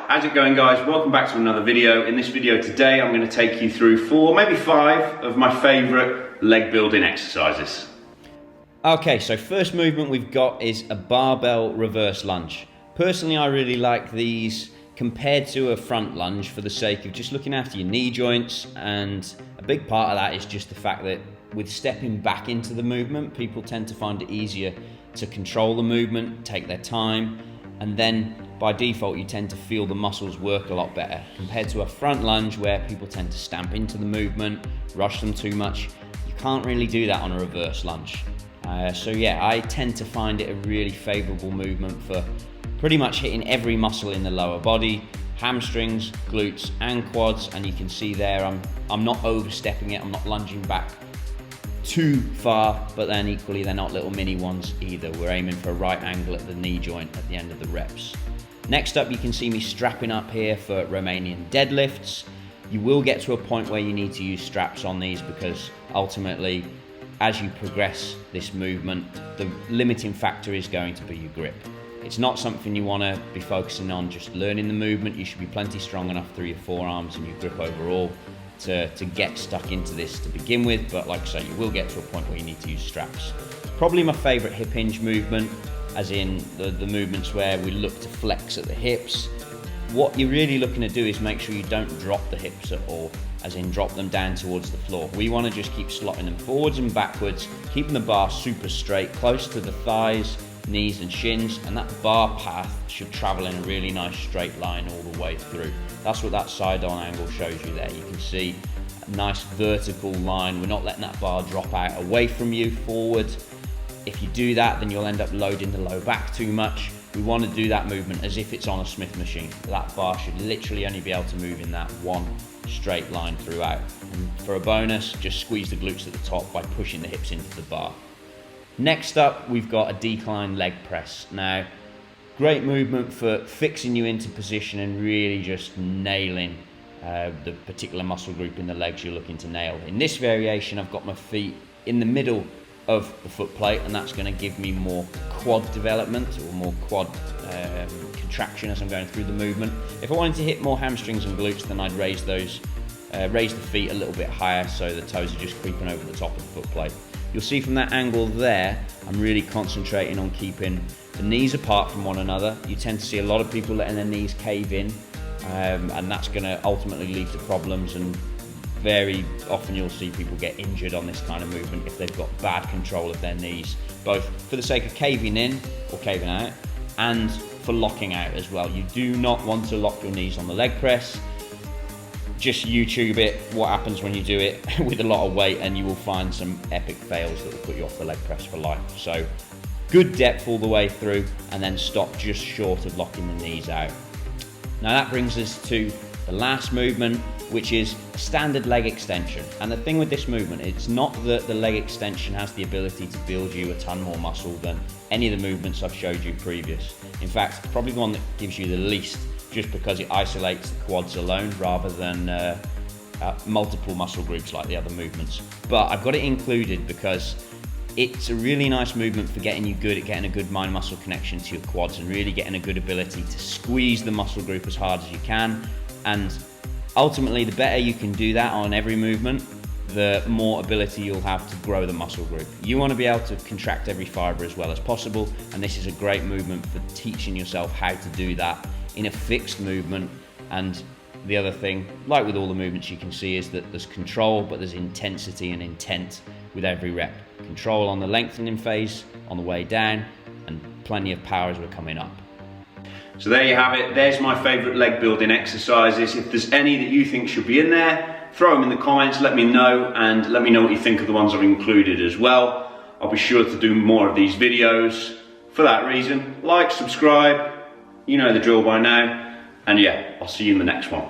How's it going, guys? Welcome back to another video. In this video today, I'm going to take you through 4, maybe 5 of my favourite leg building exercises. Okay, so first movement we've got is a barbell reverse lunge. Personally, I really like these compared to a front lunge for the sake of just looking after your knee joints, and a big part of that is just the fact that with stepping back into the movement, people tend to find it easier to control the movement, take their time, and then by default you tend to feel the muscles work a lot better compared to a front lunge where people tend to stamp into the movement, rush them too much. You can't really do that on a reverse lunge. So yeah, I tend to find it a really favourable movement for pretty much hitting every muscle in the lower body, hamstrings, glutes and quads, and you can see there I'm not overstepping it, I'm not lunging back too far, but then equally they're not little mini ones either. We're aiming for a right angle at the knee joint at the end of the reps. Next up, you can see me strapping up here for Romanian deadlifts. You will get to a point where you need to use straps on these because ultimately, as you progress this movement, the limiting factor is going to be your grip. It's not something you want to be focusing on just learning the movement. You should be plenty strong enough through your forearms and your grip overall to get stuck into this to begin with, but like I say, you will get to a point where you need to use straps. Probably my favourite hip hinge movement, as in the movements where we look to flex at the hips. What you're really looking to do is make sure you don't drop the hips at all, as in drop them down towards the floor. We want to just keep slotting them forwards and backwards, keeping the bar super straight, close to the thighs, knees and shins, and that bar path should travel in a really nice straight line all the way through. That's what that side-on angle shows you there. You can see a nice vertical line. We're not letting that bar drop out away from you forward. If you do that, then you'll end up loading the low back too much. We want to do that movement as if it's on a Smith machine. That bar should literally only be able to move in that one straight line throughout. And for a bonus, just squeeze the glutes at the top by pushing the hips into the bar. Next up, we've got a decline leg press. Now, great movement for fixing you into position and really just nailing the particular muscle group in the legs you're looking to nail. In this variation, I've got my feet in the middle of the foot plate, and that's going to give me more quad development or more quad contraction as I'm going through the movement. If I wanted to hit more hamstrings and glutes, then I'd raise the feet a little bit higher so the toes are just creeping over the top of the foot plate. You'll see from that angle there, I'm really concentrating on keeping the knees apart from one another. You tend to see a lot of people letting their knees cave in, and that's going to ultimately lead to problems, and very often you'll see people get injured on this kind of movement if they've got bad control of their knees, both for the sake of caving in or caving out and for locking out as well. You do not want to lock your knees on the leg press. Just YouTube it, what happens when you do it with a lot of weight, and you will find some epic fails that will put you off the leg press for life. So good depth all the way through, and then stop just short of locking the knees out. Now that brings us to the last movement, which is standard leg extension. And the thing with this movement, it's not that the leg extension has the ability to build you a ton more muscle than any of the movements I've showed you previous. In fact, probably the one that gives you the least, just because it isolates the quads alone rather than multiple muscle groups like the other movements. But I've got it included because it's a really nice movement for getting you good at getting a good mind-muscle connection to your quads and really getting a good ability to squeeze the muscle group as hard as you can. And ultimately, the better you can do that on every movement, the more ability you'll have to grow the muscle group. You want to be able to contract every fiber as well as possible, and this is a great movement for teaching yourself how to do that in a fixed movement. And the other thing, like with all the movements you can see, is that there's control, but there's intensity and intent with every rep. Control on the lengthening phase on the way down, and plenty of power as we're coming up. So there you have it. There's my favourite leg building exercises. If there's any that you think should be in there, throw them in the comments, let me know, and let me know what you think of the ones I've included as well. I'll be sure to do more of these videos. For that reason, like, subscribe, you know the drill by now, and yeah, I'll see you in the next one.